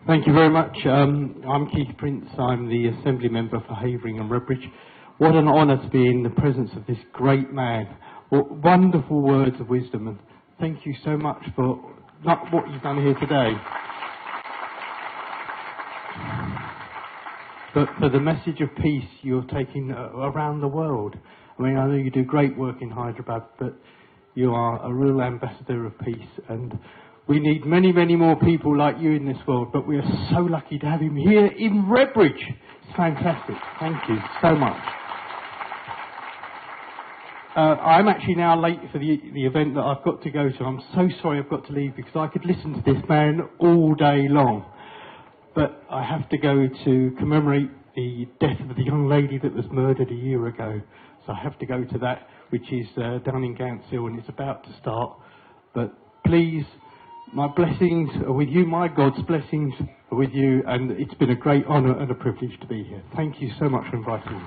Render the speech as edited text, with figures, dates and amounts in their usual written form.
Thank you very much. I'm Keith Prince. I'm the Assembly Member for Havering and Redbridge. What an honour to be in the presence of this great man. What wonderful words of wisdom, and thank you so much for what you've done here today. But for the message of peace you're taking around the world. I mean, I know you do great work in Hyderabad, but you are a real ambassador of peace, and we need many, many more people like you in this world, but we are so lucky to have him here in Redbridge. It's fantastic. Thank you so much. I'm actually now late for the event that I've got to go to. I'm so sorry I've got to leave because I could listen to this man all day long. But I have to go to commemorate the death of the young lady that was murdered a year ago. So I have to go to that, which is down in Gants-Hill, and it's about to start. But please, my blessings are with you, my God's blessings are with you, and it's been a great honour and a privilege to be here. Thank you so much for inviting me.